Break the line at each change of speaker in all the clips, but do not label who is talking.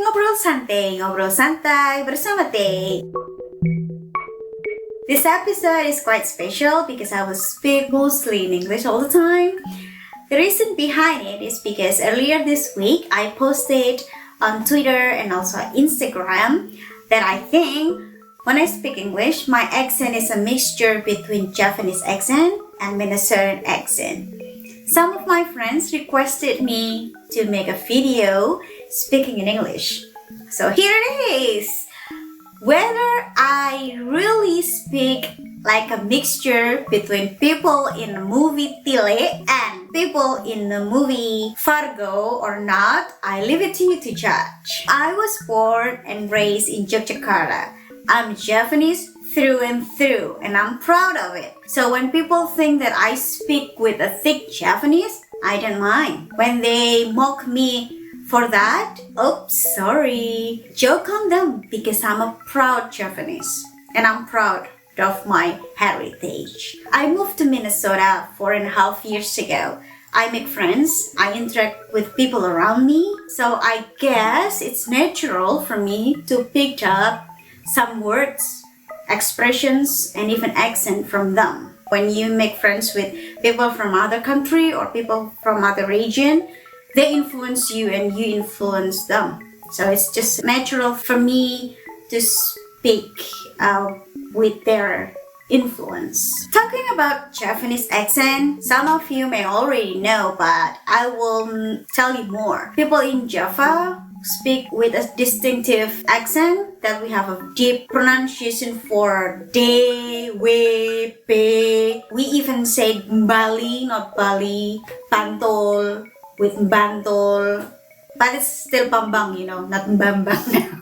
ngobrol santai bersama Teh. This episode is quite special because I will speak mostly in English all the time. The reason behind it is because earlier this week I posted on Twitter and also Instagram that I think when I speak English, my accent is a mixture between Javanese accent and Minnesotan accent. Some of my friends requested me to make a video speaking in English. So here it is. Whether I really speak like a mixture between people in the movie Tile and people in the movie Fargo or not, I leave it to you to judge. I was born and raised in Yogyakarta. I'm Javanese through and through, and I'm proud of it. So when people think that I speak with a thick Javanese, I don't mind. When they mock me for that, oops, sorry. Joke on them because I'm a proud Javanese, and I'm proud of my heritage. I moved to Minnesota 4.5 years ago. I make friends, I interact with people around me, so I guess it's natural for me to pick up some words, expressions, and even accent from them. When you make friends with people from other country or people from other region, they influence you and you influence them. So it's just natural for me to speak with their influence. Talking about Javanese accent, some of you may already know, but I will tell you more. People in Java speak with a distinctive accent that we have a deep pronunciation for D, W, P. We even say Bali, not Bali, Bantol with Bantol. But it's still Bambang, not Bambang now.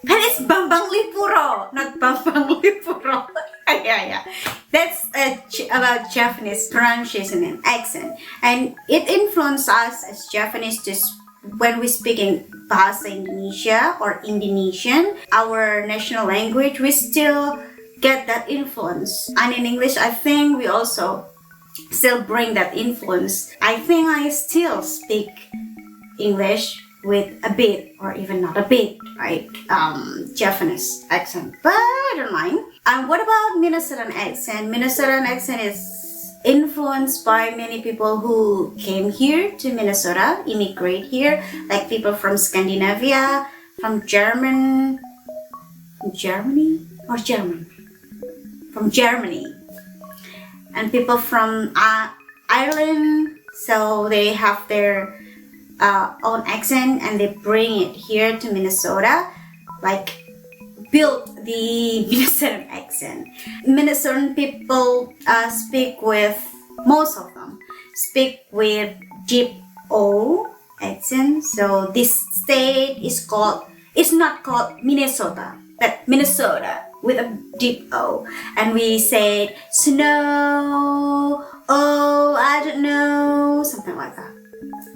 But it's Bambang Lipuro, not Bambang Lipuro. yeah. That's about Javanese pronunciation and accent. And it influences us as Javanese to when we speak in Bahasa Indonesia or Indonesian, our national language, we still get that influence. And in English, I think we also still bring that influence. I think I still speak English with a bit, or even not a bit, right? Javanese accent, but I don't mind. And what about Minnesotan accent? Minnesotan accent is influenced by many people who came here to Minnesota, immigrate here, like people from Scandinavia, from Germany, and people from Ireland. So they have their own accent and they bring it here to Minnesota, like built the Minnesotan accent. Minnesotan people most of them speak with deep O accent. So this state it's not called Minnesota, but Minnesota with a deep O. And we say snow, oh, I don't know, something like that.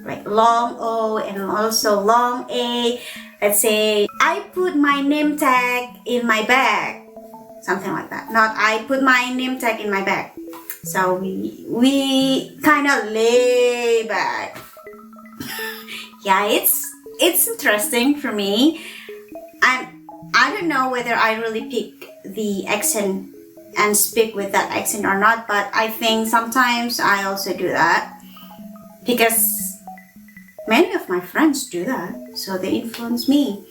Like long O and also long A. Let's say, I put my name tag in my bag. Something like that. Not, I put my name tag in my bag. So we kind of lay back. Yeah, it's interesting for me. And I don't know whether I really pick the accent and speak with that accent or not. But I think sometimes I also do that. Because many of my friends do that, so they influence me.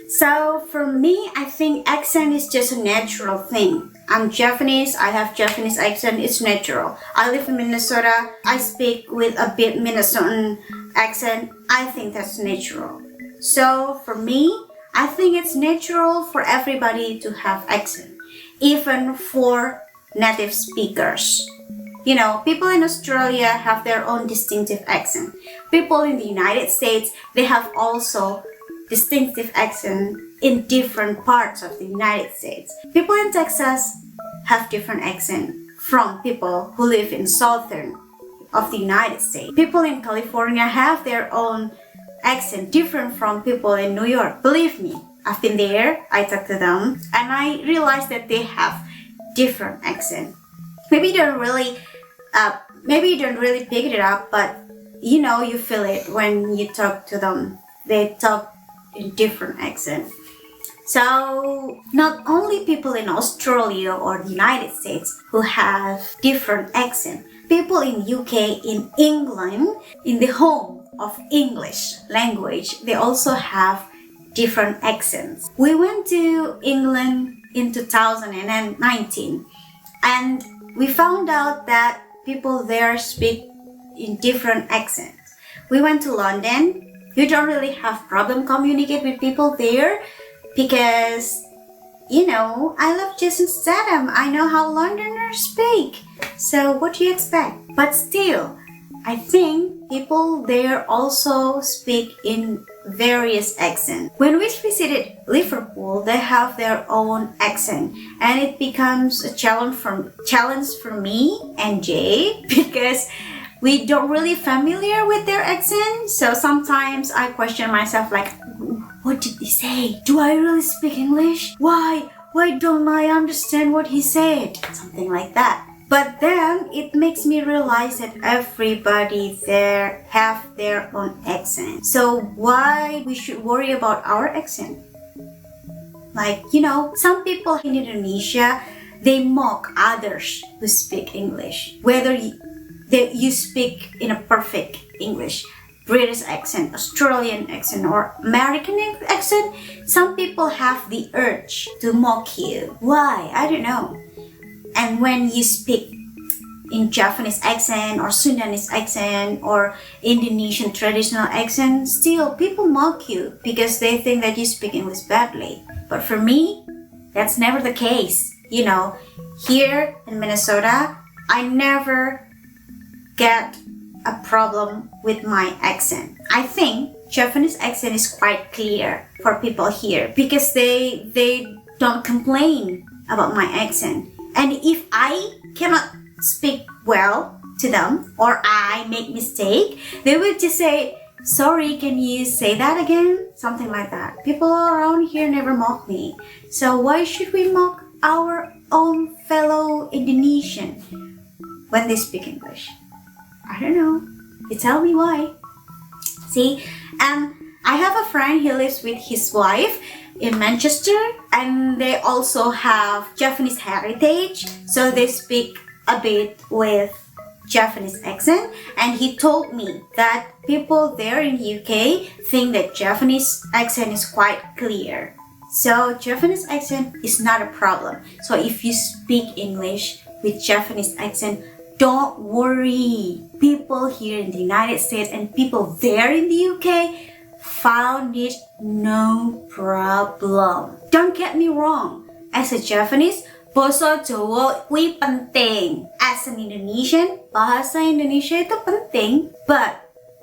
So for me, I think accent is just a natural thing. I'm Javanese, I have Javanese accent, it's natural. I live in Minnesota, I speak with a bit Minnesotan accent, I think that's natural. So for me, I think it's natural for everybody to have accent, even for native speakers. People in Australia have their own distinctive accent. People in the United States, they have also distinctive accent in different parts of the United States. People in Texas have different accent from people who live in southern of the United States. People in California have their own accent different from people in New York. Believe me, I've been there, I talked to them, and I realized that they have different accent. Maybe you don't really pick it up, but you feel it when you talk to them. They talk in different accent. So not only people in Australia or the United States who have different accent, people in UK, in England, in the home of English language, they also have different accents. We went to England in 2019 and we found out that people there speak in different accents. We went to London. You don't really have problem communicate with people there because, you know, I love Jason Statham. I know how Londoners speak. So what do you expect? But still, I think people there also speak in various accents. When we visited Liverpool, they have their own accent, and it becomes a challenge for me and Jay because we don't really familiar with their accent. So sometimes I question myself like, what did he say? Do I really speak English? Why don't I understand what he said? Something like that. But then it makes me realize that everybody there have their own accent. So why we should worry about our accent? Like, you know, some people in Indonesia, they mock others who speak English. Whether you speak in a perfect English, British accent, Australian accent, or American accent, some people have the urge to mock you. Why? I don't know. And when you speak in Javanese accent or Sundanese accent or Indonesian traditional accent, still people mock you because they think that you speak English badly. But for me, that's never the case. You know, here in Minnesota, I never get a problem with my accent. I think Javanese accent is quite clear for people here because they don't complain about my accent. And if I cannot speak well to them or I make mistake, they will just say, sorry, can you say that again? Something like that. People around here never mock me. So why should we mock our own fellow Indonesian when they speak English? I don't know. You tell me why. See, I have a friend, he lives with his wife in Manchester, and they also have Javanese heritage, so they speak a bit with Javanese accent. And he told me that people there in UK think that Javanese accent is quite clear. So Javanese accent is not a problem. So if you speak English with Javanese accent, don't worry. People here in the United States and people there in the UK found it no problem. Don't get me wrong. As a Javanese, bahasa Jawa kuwi penting. As an Indonesian, bahasa Indonesia itu penting. But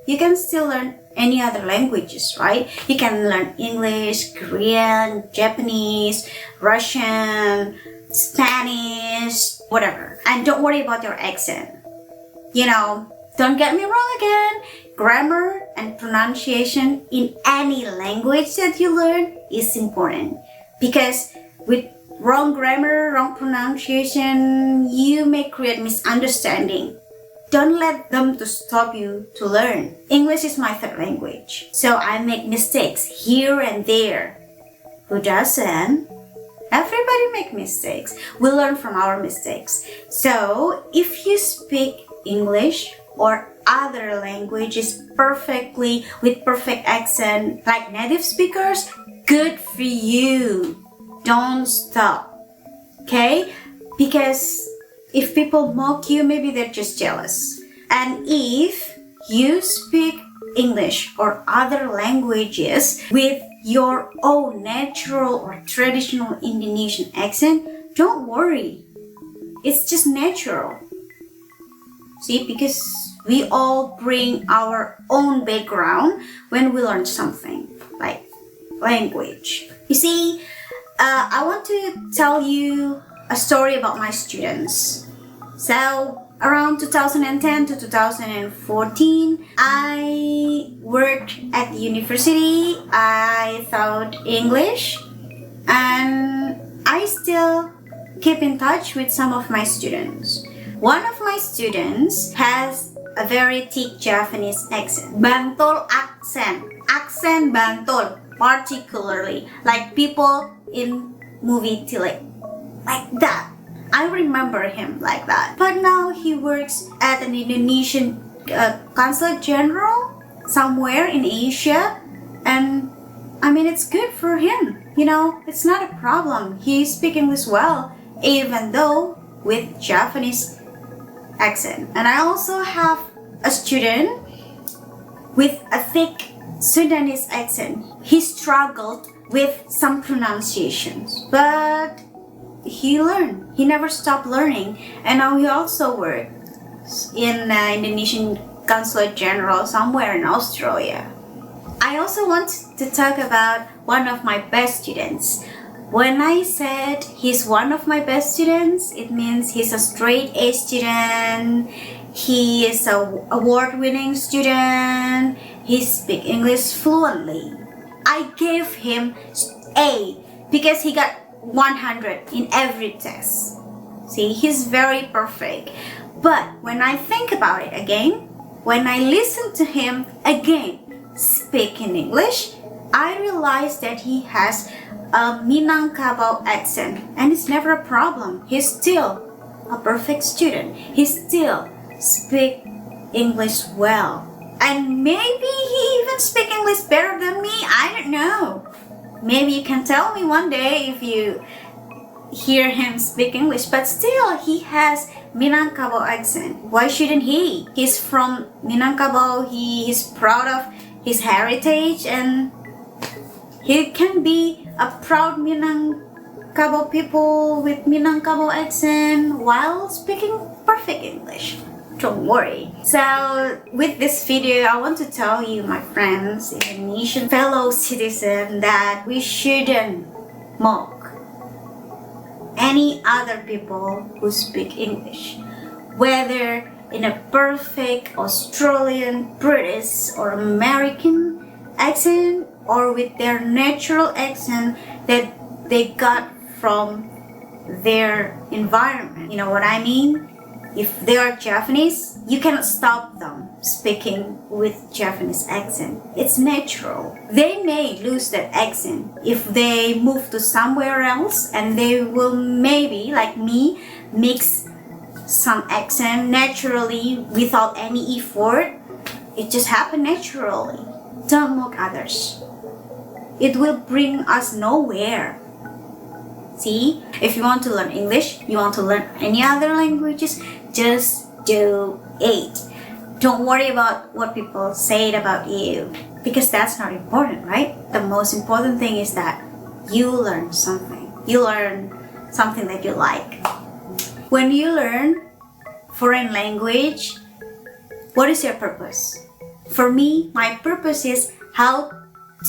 you can still learn any other languages, right? You can learn English, Korean, Japanese, Russian, Spanish, whatever. And don't worry about your accent. You know, don't get me wrong again. Grammar and pronunciation in any language that you learn is important. Because with wrong grammar, wrong pronunciation, you may create misunderstanding. Don't let them to stop you to learn. English is my third language. So I make mistakes here and there. Who doesn't? Everybody make mistakes. We learn from our mistakes. So if you speak English or other languages perfectly with perfect accent like native speakers, good for you. Don't stop. Okay? Because if people mock you, maybe they're just jealous. And if you speak English or other languages with your own natural or traditional Indonesian accent, don't worry. It's just natural. See, because we all bring our own background when we learn something, like language. You see, I want to tell you a story about my students. So, around 2010 to 2014, I worked at the university. I taught English, and I still keep in touch with some of my students. One of my students has a very thick Javanese accent. Bantul accent. Accent Bantul. particularly like people in movie Tilly, like that. I remember him like that. But now he works at an Indonesian consulate general somewhere in Asia, and I mean, it's good for him. You know, it's not a problem. He speaks English well, even though with Japanese accent. And I also have a student with a thick Sudanese accent. He struggled with some pronunciations, but he learned. He never stopped learning. And now he also works in Indonesian consulate general somewhere in Australia. I also want to talk about one of my best students. When I said he's one of my best students, it means he's a straight A student, he is an award-winning student, he speaks English fluently. I gave him A because he got 100 in every test. See, he's very perfect. But when I think about it again, when I listen to him again speak in English, I realized that he has a Minangkabau accent, and it's never a problem. He's still a perfect student. He still speaks English well. And maybe he even speaks English better than me. I don't know. Maybe you can tell me one day if you hear him speak English. But still, he has Minangkabau accent. Why shouldn't he? He's from Minangkabau. He is proud of his heritage, and he can be a proud Minangkabau people with Minangkabau accent while speaking perfect English. Don't worry. So with this video, I want to tell you, my friends, Indonesian fellow citizens, that we shouldn't mock any other people who speak English, whether in a perfect Australian, British, or American accent, or with their natural accent that they got from their environment. You know what I mean? If they are Japanese, you cannot stop them speaking with Japanese accent. It's natural. They may lose that accent if they move to somewhere else, and they will maybe, like me, mix some accent naturally without any effort. It just happened naturally. Don't mock others. It will bring us nowhere. See, if you want to learn English, you want to learn any other languages, just do it. Don't worry about what people say about you, because that's not important, right? The most important thing is that you learn something. You learn something that you like. When you learn foreign language, what is your purpose? For me, my purpose is how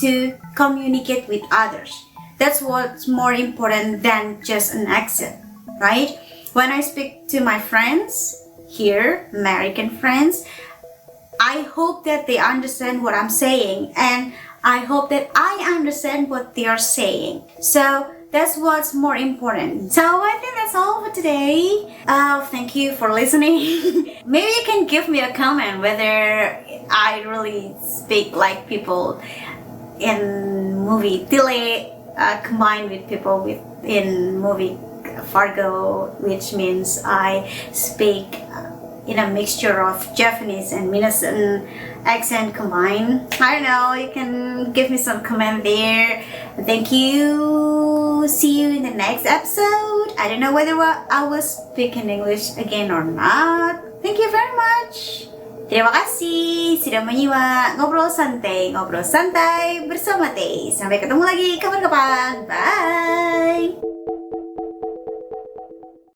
to communicate with others. That's what's more important than just an accent, right? When I speak to my friends here, American friends, I hope that they understand what I'm saying, and I hope that I understand what they are saying. So that's what's more important. So I think that's all for today. Thank you for listening. Maybe you can give me a comment whether I really speak like people in movie Tile combined with people in movie Fargo, which means I speak in a mixture of Japanese and Minnesotan accent combined. I don't know, you can give me some comment there. Thank you. See you in the next episode. I don't know whether I will speak in English again or not. Thank you very much. Terima kasih sudah menyimak ngobrol santai bersama Teh. Sampai ketemu lagi kapan-kapan. Bye.